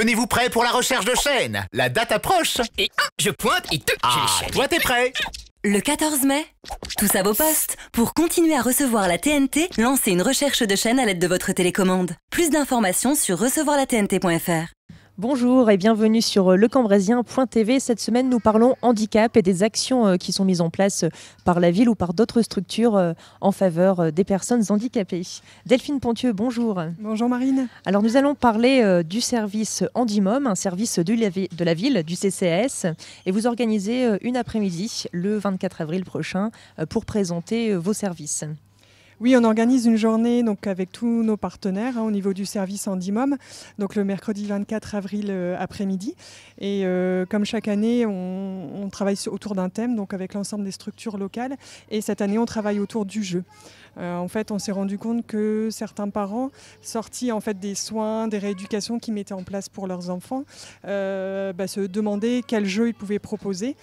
Tenez-vous prêts pour la recherche de chaînes. La date approche. Et je pointe et j'ai les chaînes. Toi t'es prêt? Le 14 mai, tous à vos postes. Pour continuer à recevoir la TNT, lancez une recherche de chaîne à l'aide de votre télécommande. Plus d'informations sur recevoirlatnt.fr. Bonjour et bienvenue sur lecambréisien.tv. Cette semaine, nous parlons handicap et des actions qui sont mises en place par la ville ou par d'autres structures en faveur des personnes handicapées. Delphine Pontieux, bonjour. Bonjour Marine. Alors nous allons parler du service Handimom, un service de la ville, du CCAS. Et vous organisez une après-midi le 24 avril prochain pour présenter vos services. Oui, on organise une journée donc, avec tous nos partenaires au niveau du service Handimom, donc le mercredi 24 avril après-midi. Et comme chaque année, on travaille autour d'un thème, donc avec l'ensemble des structures locales. Et cette année, on travaille autour du jeu. En fait, on s'est rendu compte que certains parents, sortis en fait, des soins, des rééducations qu'ils mettaient en place pour leurs enfants, se demandaient quel jeu ils pouvaient proposer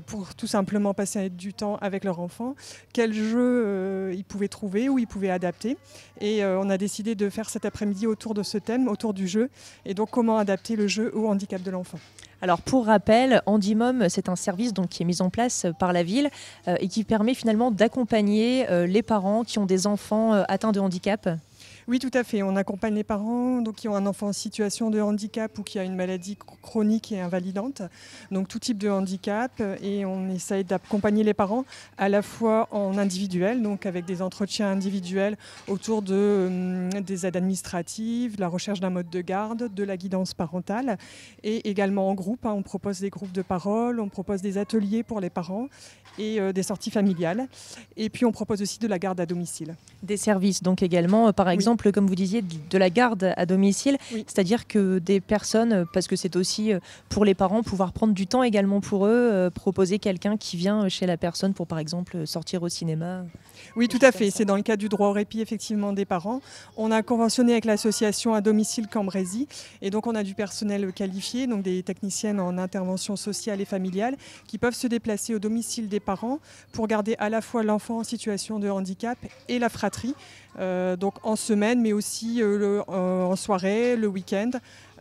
pour tout simplement passer du temps avec leur enfant, quel jeu ils pouvaient trouver ou ils pouvaient adapter. Et on a décidé de faire cet après-midi autour de ce thème, autour du jeu, et donc comment adapter le jeu au handicap de l'enfant. Alors pour rappel, Handimom, c'est un service donc, qui est mis en place par la ville et qui permet finalement d'accompagner les parents qui ont des enfants atteints de handicap. Oui, tout à fait. On accompagne les parents donc, qui ont un enfant en situation de handicap ou qui a une maladie chronique et invalidante, donc tout type de handicap. Et on essaye d'accompagner les parents à la fois en individuel, donc avec des entretiens individuels autour des aides administratives, de la recherche d'un mode de garde, de la guidance parentale, et également en groupe. On propose des groupes de parole, on propose des ateliers pour les parents et des sorties familiales. Et puis on propose aussi de la garde à domicile. Des services donc également, par exemple, comme vous disiez, de la garde à domicile, oui. C'est-à-dire que des personnes, parce que c'est aussi pour les parents, pouvoir prendre du temps également pour eux, proposer quelqu'un qui vient chez la personne pour par exemple sortir au cinéma. Oui, tout à fait. C'est dans le cadre du droit au répit effectivement des parents. On a conventionné avec l'association à domicile Cambrésis et donc on a du personnel qualifié, donc des techniciennes en intervention sociale et familiale qui peuvent se déplacer au domicile des parents pour garder à la fois l'enfant en situation de handicap et la fratrie, donc en semaine mais aussi en soirée, le week-end.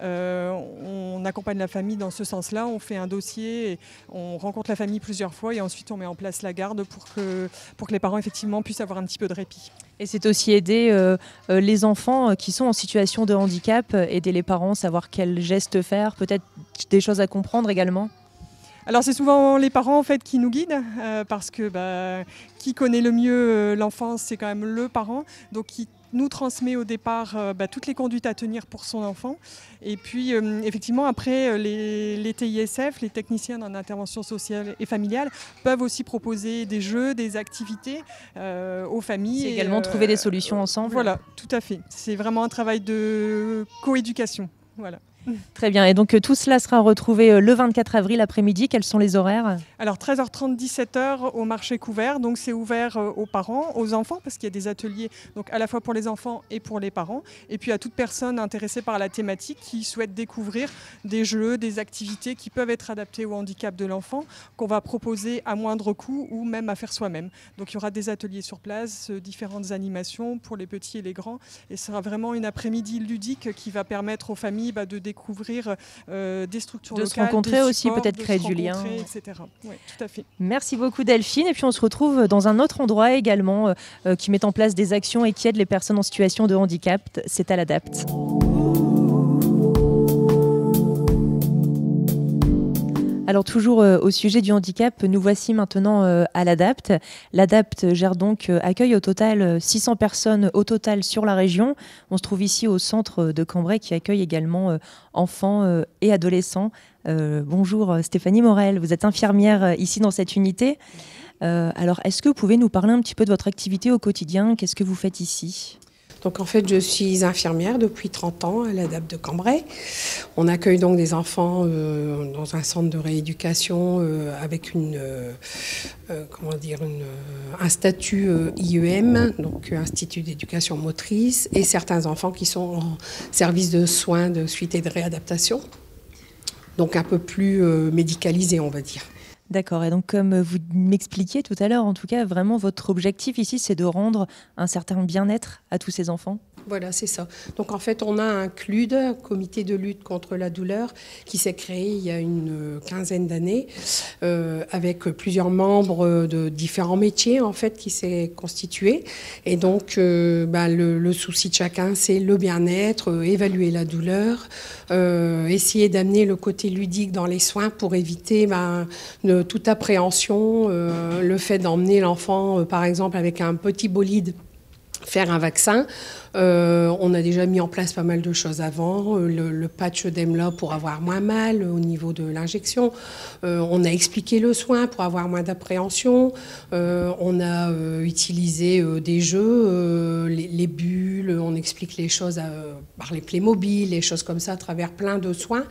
On accompagne la famille dans ce sens-là, on fait un dossier, et on rencontre la famille plusieurs fois et ensuite on met en place la garde pour que les parents effectivement puissent avoir un petit peu de répit. Et c'est aussi aider les enfants qui sont en situation de handicap, aider les parents, savoir quels gestes faire, peut-être des choses à comprendre également. Alors c'est souvent les parents en fait qui nous guident parce que qui connaît le mieux l'enfance, c'est quand même le parent, donc qui nous transmet au départ toutes les conduites à tenir pour son enfant. Et puis effectivement après les TISF, les techniciens en intervention sociale et familiale, peuvent aussi proposer des jeux, des activités aux familles. C'est également trouver des solutions ensemble. Voilà, tout à fait. C'est vraiment un travail de coéducation. Voilà. Très bien. Et donc tout cela sera retrouvé le 24 avril après-midi. Quels sont les horaires ? Alors 13h30, 17h au marché couvert. Donc c'est ouvert aux parents, aux enfants, parce qu'il y a des ateliers donc à la fois pour les enfants et pour les parents. Et puis à toute personne intéressée par la thématique qui souhaite découvrir des jeux, des activités qui peuvent être adaptées au handicap de l'enfant, qu'on va proposer à moindre coût ou même à faire soi-même. Donc il y aura des ateliers sur place, différentes animations pour les petits et les grands. Et ce sera vraiment une après-midi ludique qui va permettre aux familles de découvrir des structures locales, de se rencontrer aussi, peut-être créer du lien, etc. Oui, tout à fait. Merci beaucoup Delphine. Et puis on se retrouve dans un autre endroit également qui met en place des actions et qui aide les personnes en situation de handicap. C'est à l'ADAPT. Alors toujours au sujet du handicap, nous voici maintenant à l'ADAPT. L'ADAPT gère donc, accueille au total 600 personnes au total sur la région. On se trouve ici au centre de Cambrai qui accueille également enfants et adolescents. Bonjour Stéphanie Morel, vous êtes infirmière ici dans cette unité. Alors est-ce que vous pouvez nous parler un petit peu de votre activité au quotidien? Qu'est-ce que vous faites ici ? Donc en fait, je suis infirmière depuis 30 ans à l'ADAPT de Cambrai. On accueille donc des enfants dans un centre de rééducation avec un statut IEM, donc Institut d'éducation motrice, et certains enfants qui sont en service de soins de suite et de réadaptation, donc un peu plus médicalisés, on va dire. D'accord, et donc comme vous m'expliquiez tout à l'heure, en tout cas, vraiment votre objectif ici, c'est de rendre un certain bien-être à tous ces enfants ? Voilà, c'est ça. Donc en fait, on a un CLUD, Comité de lutte contre la douleur, qui s'est créé il y a une quinzaine d'années, avec plusieurs membres de différents métiers en fait qui s'est constitué. Et donc le souci de chacun, c'est le bien-être, évaluer la douleur, essayer d'amener le côté ludique dans les soins pour éviter toute appréhension, le fait d'emmener l'enfant, par exemple, avec un petit bolide faire un vaccin. On a déjà mis en place pas mal de choses avant, le patch d'EMLA pour avoir moins mal au niveau de l'injection. On a expliqué le soin pour avoir moins d'appréhension. On a utilisé des jeux, les bulles, on explique les choses par les Playmobil, les choses comme ça à travers plein de soins.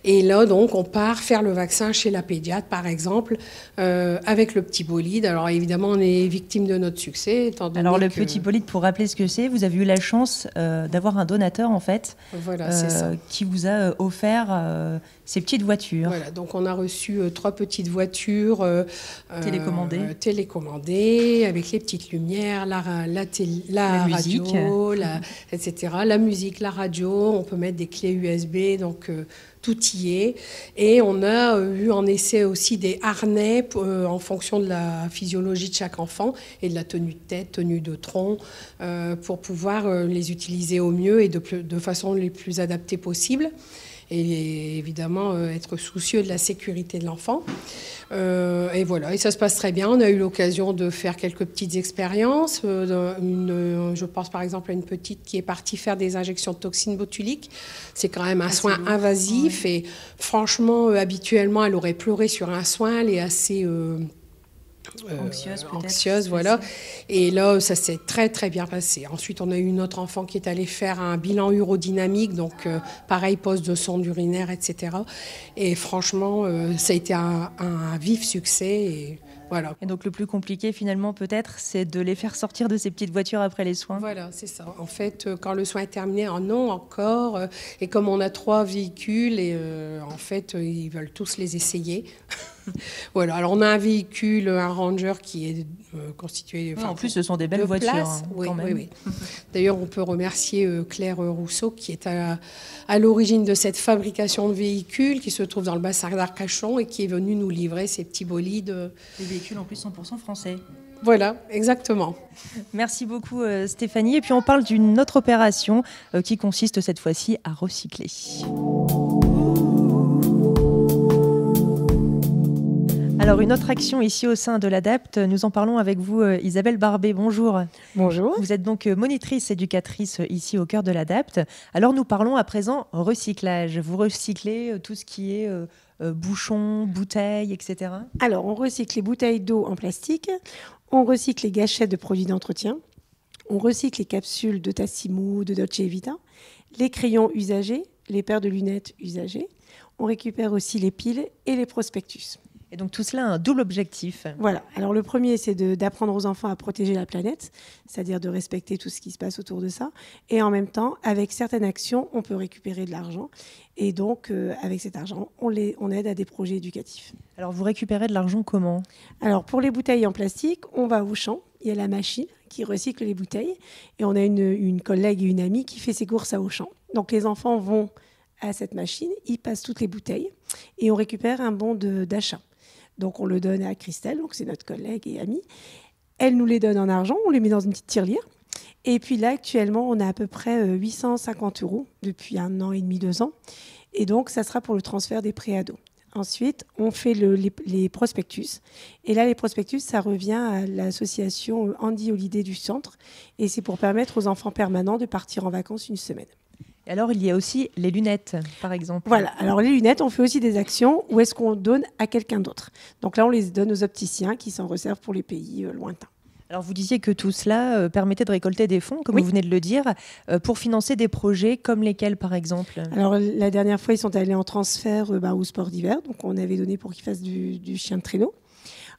Et là, donc, on part faire le vaccin chez la pédiatre, par exemple, avec le petit bolide. Alors, évidemment, on est victime de notre succès. Alors, le petit bolide, pour rappeler ce que c'est, vous avez eu la chance d'avoir un donateur, en fait, voilà, c'est ça, qui vous a offert ces petites voitures. Voilà, donc on a reçu 3 petites voitures télécommandées, avec les petites lumières, la radio, musique. etc. La musique, la radio, on peut mettre des clés USB, donc tout y est. Et on a eu en essai aussi des harnais en fonction de la physiologie de chaque enfant et de la tenue de tête, tenue de tronc, pour pouvoir les utiliser au mieux et de façon les plus adaptées possible. Et évidemment être soucieux de la sécurité de l'enfant. Et voilà, et ça se passe très bien. On a eu l'occasion de faire quelques petites expériences. Je pense par exemple à une petite qui est partie faire des injections de toxines botuliques. C'est quand même un soin invasif. Ouais. Et franchement, habituellement, elle aurait pleuré sur un soin. Elle est assez... anxieuse, voilà. Et là, ça s'est très, très bien passé. Ensuite, on a eu une autre enfant qui est allée faire un bilan urodynamique, donc pareil, pose de sonde urinaire, etc. Et franchement, ça a été un vif succès. Et voilà. Et donc, le plus compliqué, finalement, peut-être, c'est de les faire sortir de ces petites voitures après les soins. Voilà, c'est ça. En fait, quand le soin est terminé, non encore. Et comme on a 3 véhicules, et en fait, ils veulent tous les essayer. Voilà, alors on a un véhicule, un Ranger qui est constitué... en plus, ce sont des belles voitures. Oui, oui. D'ailleurs, on peut remercier Claire Rousseau qui est à l'origine de cette fabrication de véhicules qui se trouve dans le bassin d'Arcachon et qui est venue nous livrer ces petits bolides. Des véhicules en plus 100% français. Voilà, exactement. Merci beaucoup Stéphanie. Et puis on parle d'une autre opération qui consiste cette fois-ci à recycler. Alors, une autre action ici au sein de l'ADAPT, nous en parlons avec vous, Isabelle Barbet. Bonjour. Bonjour. Vous êtes donc monitrice éducatrice ici au cœur de l'ADAPT. Alors, nous parlons à présent recyclage. Vous recyclez tout ce qui est bouchons, bouteilles, etc. Alors, on recycle les bouteilles d'eau en plastique, on recycle les gâchettes de produits d'entretien, on recycle les capsules de Tassimo, de Dolce Vita, les crayons usagés, les paires de lunettes usagées. On récupère aussi les piles et les prospectus. Et donc tout cela a un double objectif. Voilà. Alors le premier, c'est d'apprendre aux enfants à protéger la planète, c'est-à-dire de respecter tout ce qui se passe autour de ça. Et en même temps, avec certaines actions, on peut récupérer de l'argent. Et donc, avec cet argent, on aide à des projets éducatifs. Alors vous récupérez de l'argent comment ? Alors pour les bouteilles en plastique, on va au champ. Il y a la machine qui recycle les bouteilles. Et on a une collègue et une amie qui fait ses courses à Auchan. Donc les enfants vont à cette machine, ils passent toutes les bouteilles et on récupère un bon d'achat. Donc, on le donne à Christelle, donc c'est notre collègue et amie. Elle nous les donne en argent, on les met dans une petite tirelire. Et puis là, actuellement, on a à peu près 850 € depuis 1 an et demi, 2 ans. Et donc, ça sera pour le transfert des pré-ados. Ensuite, on fait les prospectus. Et là, les prospectus, ça revient à l'association Andy Holiday du centre. Et c'est pour permettre aux enfants permanents de partir en vacances 1 semaine. Et alors, il y a aussi les lunettes, par exemple. Voilà. Alors, les lunettes, on fait aussi des actions où est-ce qu'on donne à quelqu'un d'autre. Donc là, on les donne aux opticiens qui s'en resservent pour les pays lointains. Alors, vous disiez que tout cela permettait de récolter des fonds, comme vous venez de le dire, pour financer des projets comme lesquels, par exemple ? Alors, la dernière fois, ils sont allés en transfert au sport d'hiver. Donc, on avait donné pour qu'ils fassent du chien de traîneau.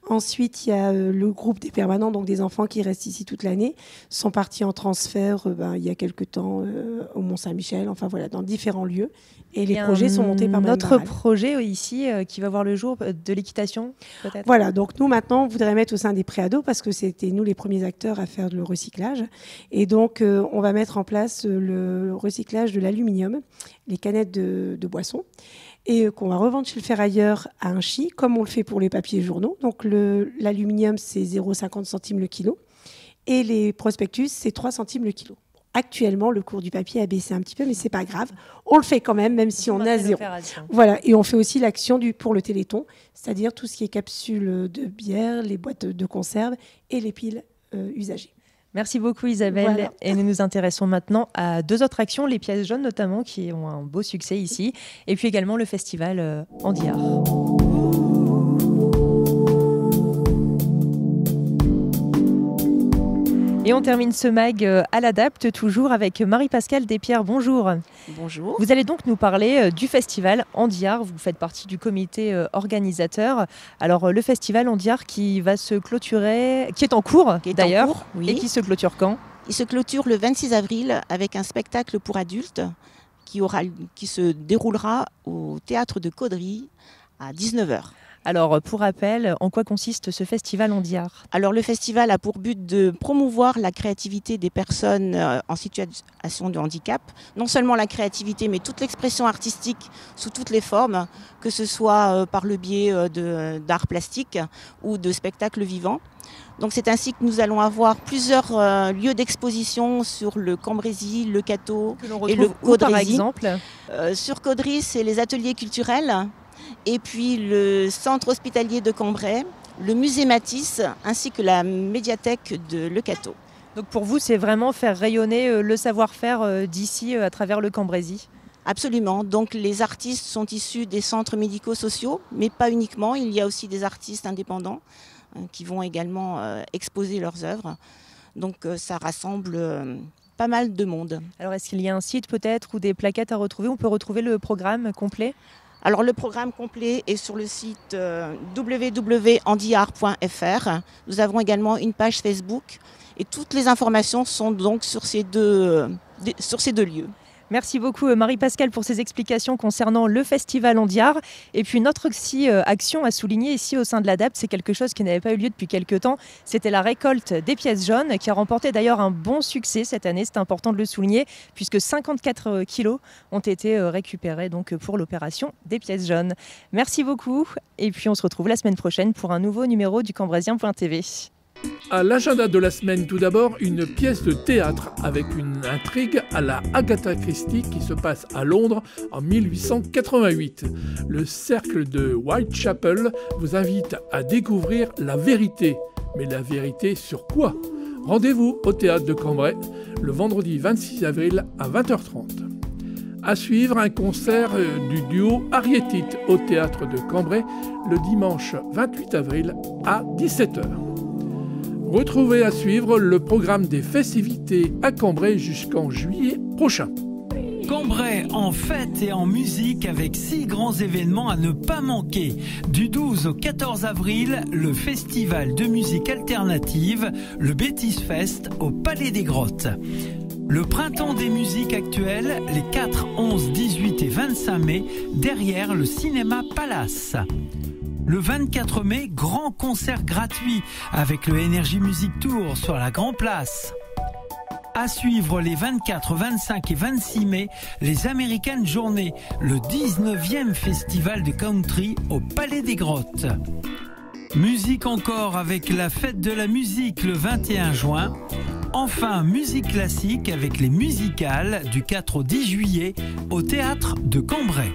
Ensuite, il y a le groupe des permanents, donc des enfants qui restent ici toute l'année, sont partis en transfert il y a quelque temps au Mont-Saint-Michel, enfin voilà, dans différents lieux. Et les projets sont montés par notre projet ici qui va voir le jour de l'équitation, peut-être. Voilà, donc nous maintenant, on voudrait mettre au sein des préados parce que c'était nous les premiers acteurs à faire le recyclage. Et donc, on va mettre en place le recyclage de l'aluminium, les canettes de boissons, et qu'on va revendre chez le ferrailleur à un chi, comme on le fait pour les papiers journaux. Donc l'aluminium, c'est 0,50 centimes le kilo, et les prospectus, c'est 3 centimes le kilo. Actuellement, le cours du papier a baissé un petit peu, mais c'est pas grave. On le fait quand même, même si on a zéro. Voilà, et on fait aussi l'action pour le Téléthon, c'est-à-dire tout ce qui est capsules de bière, les boîtes de conserve et les piles usagées. Merci beaucoup Isabelle. Voilà. Et nous nous intéressons maintenant à 2 autres actions, les pièces jaunes notamment, qui ont un beau succès ici, et puis également le festival Andiar. Et on termine ce mag à l'Adapte, toujours avec Marie-Pascale Despierres. Bonjour. Bonjour. Vous allez donc nous parler du festival Andiar. Vous faites partie du comité organisateur. Alors, le festival Andiar qui va se clôturer, qui est en cours d'ailleurs, oui. Et qui se clôture quand ? Il se clôture le 26 avril avec un spectacle pour adultes qui se déroulera au théâtre de Caudry à 19h. Alors, pour rappel, en quoi consiste ce festival Andiar ? Alors, le festival a pour but de promouvoir la créativité des personnes en situation de handicap. Non seulement la créativité, mais toute l'expression artistique sous toutes les formes, que ce soit par le biais d'art plastique ou de spectacles vivants. Donc, c'est ainsi que nous allons avoir plusieurs lieux d'exposition sur le Cambrésis, le Cateau et le Caudrésis. Par exemple sur Caudry, c'est les ateliers culturels. Et puis le centre hospitalier de Cambrai, le musée Matisse, ainsi que la médiathèque de Le Cateau. Donc pour vous, c'est vraiment faire rayonner le savoir-faire d'ici à travers le Cambrésis ? Absolument. Donc les artistes sont issus des centres médico-sociaux, mais pas uniquement. Il y a aussi des artistes indépendants qui vont également exposer leurs œuvres. Donc ça rassemble pas mal de monde. Alors est-ce qu'il y a un site peut-être ou des plaquettes à retrouver ? On peut retrouver le programme complet ? Alors le programme complet est sur le site www.andiar.fr. Nous avons également une page Facebook et toutes les informations sont donc sur ces deux lieux. Merci beaucoup Marie-Pascale pour ces explications concernant le festival Andiar. Et puis notre action à souligner ici au sein de l'Adapte, c'est quelque chose qui n'avait pas eu lieu depuis quelques temps. C'était la récolte des pièces jaunes qui a remporté d'ailleurs un bon succès cette année. C'est important de le souligner puisque 54 kilos ont été récupérés donc pour l'opération des pièces jaunes. Merci beaucoup et puis on se retrouve la semaine prochaine pour un nouveau numéro du Cambrésien.tv. À l'agenda de la semaine, tout d'abord, une pièce de théâtre avec une intrigue à la Agatha Christie qui se passe à Londres en 1888. Le cercle de Whitechapel vous invite à découvrir la vérité. Mais la vérité sur quoi ? Rendez-vous au théâtre de Cambrai le vendredi 26 avril à 20h30. À suivre, un concert du duo Ariétite au théâtre de Cambrai le dimanche 28 avril à 17h. Retrouvez à suivre le programme des festivités à Cambrai jusqu'en juillet prochain. Cambrai en fête et en musique avec 6 grands événements à ne pas manquer. Du 12 au 14 avril, le festival de musique alternative, le Bêtise Fest au Palais des Grottes. Le printemps des musiques actuelles, les 4, 11, 18 et 25 mai, derrière le cinéma Palace. Le 24 mai, grand concert gratuit avec le Energy Music Tour sur la Grand Place. À suivre les 24, 25 et 26 mai, les American Journées, le 19e festival de country au Palais des Grottes. Musique encore avec la fête de la musique le 21 juin. Enfin, musique classique avec les musicales du 4 au 10 juillet au théâtre de Cambrai.